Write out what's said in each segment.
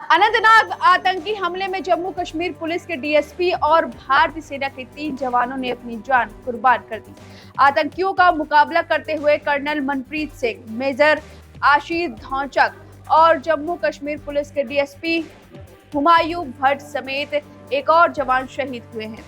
अनंतनाग आतंकी हमले में जम्मू कश्मीर पुलिस के डीएसपी और भारतीय सेना के 3 जवानों ने अपनी जान कुर्बान कर दी। आतंकियों का मुकाबला करते हुए कर्नल मनप्रीत सिंह, मेजर आशीष धौचक और जम्मू कश्मीर पुलिस के डीएसपी हुमायूं भट्ट समेत एक और जवान शहीद हुए हैं।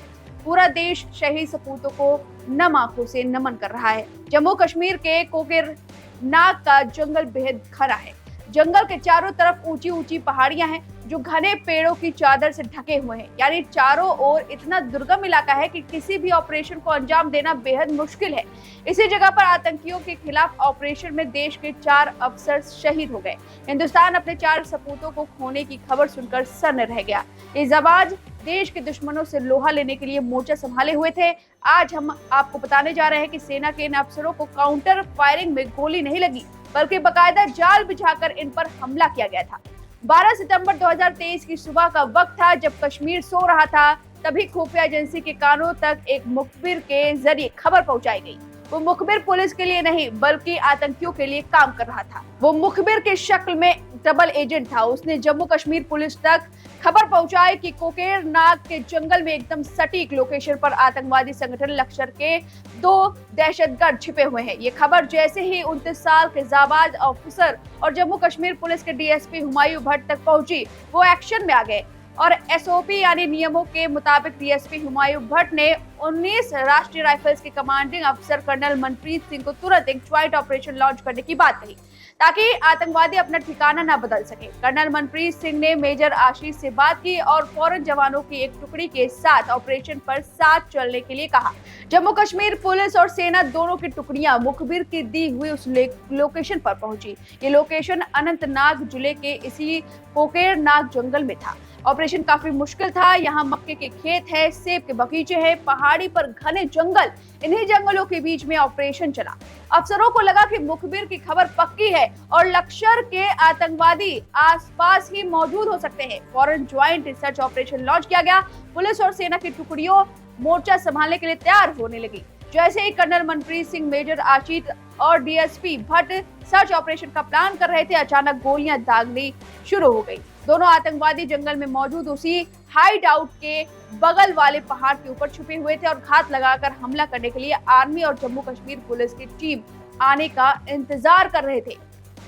पूरा देश शहीद सपूतों को नम आंखों से नमन कर रहा है। जम्मू कश्मीर के कोकेरनाग का जंगल बेहद घना है। जंगल के चारों तरफ ऊंची ऊंची पहाड़ियां हैं जो घने पेड़ों की चादर से ढके हुए हैं। यानी चारों ओर इतना दुर्गम इलाका है कि किसी भी ऑपरेशन को अंजाम देना बेहद मुश्किल है। इसी जगह पर आतंकियों के खिलाफ ऑपरेशन में देश के 4 अफसर शहीद हो गए। हिंदुस्तान अपने 4 सपूतों को खोने की खबर सुनकर सन्न रह गया। ये जाबाज देश के दुश्मनों से लोहा लेने के लिए मोर्चा संभाले हुए थे। आज हम आपको बताने जा रहे हैं कि सेना के इन अफसरों को काउंटर फायरिंग में गोली नहीं लगी, बल्कि बकायदा जाल बिछाकर इन पर हमला किया गया था। 12 सितंबर 2023 की सुबह का वक्त था जब कश्मीर सो रहा था। तभी खुफिया एजेंसी के कानों तक एक मुखबिर के जरिए खबर पहुंचाई गई। वो मुखबिर पुलिस के लिए नहीं बल्कि आतंकियों के लिए काम कर रहा था। वो मुखबिर के शक्ल में डबल एजेंट था। उसने जम्मू कश्मीर पुलिस तक खबर पहुंचाई कि कोकेरनाग के जंगल में एकदम सटीक लोकेशन पर आतंकवादी संगठन लश्कर के 2 दहशतगर्द छिपे हुए हैं। ये खबर जैसे ही 29 साल के जाबाज ऑफिसर और जम्मू कश्मीर पुलिस के डीएसपी हुमायूं भट्ट तक पहुंची, वो एक्शन में आ गए और एसओपी यानी नियमों के मुताबिक डीएसपी हुमायूं भट्ट ने 19 राष्ट्रीय राइफल्स के कमांडिंग अफसर कर्नल मनप्रीत सिंह को तुरंत एक ज्वाइंट ऑपरेशन लॉन्च करने की बात कही ताकि आतंकवादी अपना ठिकाना न बदल सके। कर्नल मनप्रीत सिंह ने मेजर आशीष से बात की और फौरन जवानों की एक टुकड़ी के साथ ऑपरेशन पर साथ चलने के लिए कहा। जम्मू कश्मीर पुलिस और सेना दोनों की टुकड़ियां मुखबिर की दी हुई उस लोकेशन पर पहुंची। ये लोकेशन अनंतनाग जिले के इसी कोकेरनाग जंगल में था। ऑपरेशन काफी मुश्किल था। यहाँ मक्के के खेत है, सेब के बगीचे हैं, पहाड़ी पर घने जंगल। इन्हीं जंगलों के बीच में ऑपरेशन चला। अफसरों को लगा कि मुखबिर की खबर पक्की है और लश्कर के आतंकवादी आसपास ही मौजूद हो सकते हैं। फौरन ज्वाइंट सर्च ऑपरेशन लॉन्च किया गया। पुलिस और सेना की टुकड़ियों मोर्चा संभालने के लिए तैयार होने लगी। जैसे ही कर्नल मनप्रीत सिंह, मेजर आशीष और डीएसपी भट्ट सर्च ऑपरेशन का प्लान कर रहे थे, अचानक गोलियां दागनी शुरू हो गई। दोनों आतंकवादी जंगल में मौजूद उसी हाइड आउट के बगल वाले पहाड़ के ऊपर छुपे हुए थे और घात लगाकर हमला करने के लिए आर्मी और जम्मू कश्मीर पुलिस की टीम आने का इंतजार कर रहे थे।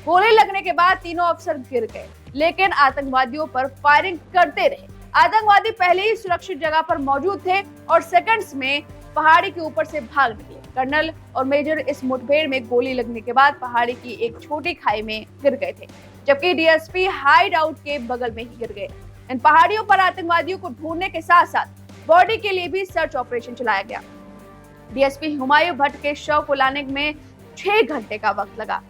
गोली लगने के बाद तीनों अफसर गिर गए, लेकिन आतंकवादियों पर फायरिंग करते रहे। आतंकवादी पहले ही सुरक्षित जगह पर मौजूद थे और सेकंड्स में पहाड़ी के ऊपर से भाग निकले। कर्नल और मेजर इस मुठभेड़ में गोली लगने के बाद पहाड़ी की एक छोटी खाई में गिर गए थे, जबकि डीएसपी हाइड आउट के बगल में ही गिर गए। इन पहाड़ियों पर आतंकवादियों को ढूंढने के साथ साथ बॉडी के लिए भी सर्च ऑपरेशन चलाया गया। डीएसपी हुमायूं भट्ट के शव को लाने में 6 घंटे का वक्त लगा।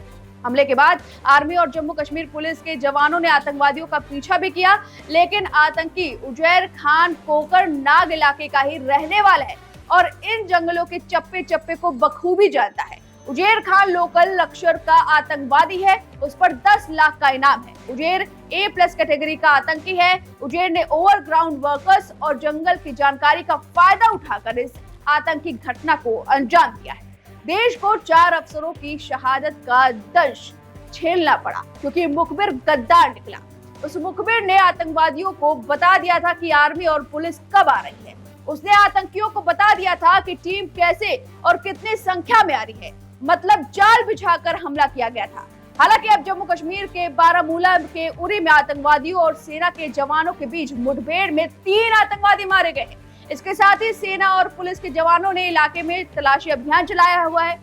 हमले के बाद आर्मी और जम्मू कश्मीर पुलिस के जवानों ने आतंकवादियों का पीछा भी किया, लेकिन आतंकी उजैर खान कोकरनाग इलाके का ही रहने वाला है और इन जंगलों के चप्पे चप्पे को बखूबी जानता है। उजैर खान लोकल लश्कर का आतंकवादी है। उस पर 10 लाख का इनाम है। उजैर A+ कैटेगरी का आतंकी है। उजैर ने ओवरग्राउंड वर्कर्स और जंगल की जानकारी का फायदा उठाकर इस आतंकी घटना को अंजाम दिया है। देश को 4 अफसरों की शहादत का दंश झेलना पड़ा क्योंकि मुखबिर गद्दार निकला। उस मुखबिर ने आतंकवादियों को बता दिया था कि आर्मी और पुलिस कब आ रही है। उसने आतंकियों को बता दिया था कि टीम कैसे और कितनी संख्या में आ रही है। मतलब जाल बिछाकर हमला किया गया था। हालांकि अब जम्मू कश्मीर के बारामूला के उरी में आतंकवादियों और सेना के जवानों के बीच मुठभेड़ में 3 आतंकवादी मारे गए हैं। इसके साथ ही सेना और पुलिस के जवानों ने इलाके में तलाशी अभियान चलाया हुआ है।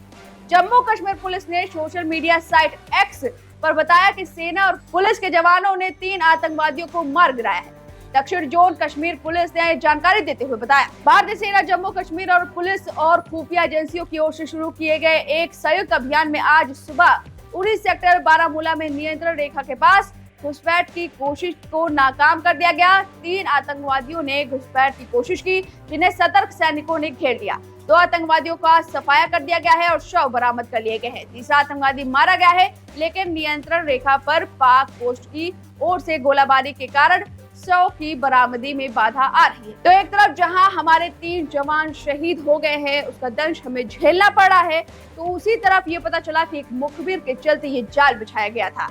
जम्मू कश्मीर पुलिस ने सोशल मीडिया साइट एक्स पर बताया कि सेना और पुलिस के जवानों ने 3 आतंकवादियों को मार गिराया है। दक्षिण जोन कश्मीर पुलिस ने जानकारी देते हुए बताया, भारतीय सेना, जम्मू कश्मीर और पुलिस और खुफिया एजेंसियों की ओर से शुरू किए गए एक संयुक्त अभियान में आज सुबह उरी सेक्टर बारामूला में नियंत्रण रेखा के पास घुसपैठ की कोशिश को नाकाम कर दिया गया। 3 आतंकवादियों ने घुसपैठ की कोशिश की, जिन्हें सतर्क सैनिकों ने घेर लिया। 2 आतंकवादियों का सफाया कर दिया गया है और शव बरामद कर लिए गए हैं। तीसरा आतंकवादी मारा गया है, लेकिन नियंत्रण रेखा पर पाक पोस्ट की ओर से गोलाबारी के कारण शव की बरामदी में बाधा आ रही है। तो एक तरफ जहां हमारे 3 जवान शहीद हो गए हैं, उसका दंश हमें झेलना पड़ा है, तो उसी तरफ ये पता चला कि एक मुखबिर के चलते ये जाल बिछाया गया था।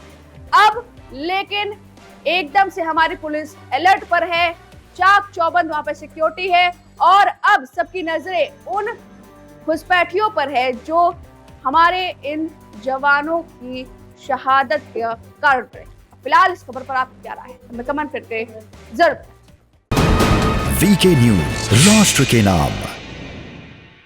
अब लेकिन एकदम से हमारी पुलिस अलर्ट पर है, चाक चौबंद वहां पर सिक्योरिटी है और अब सबकी नजरें उन घुसपैठियों पर है जो हमारे इन जवानों की शहादत का कारण बने। फिलहाल इस खबर पर आपकी क्या राय है, हमें कमेंट करके जरूर। वीके न्यूज, राष्ट्र के नाम।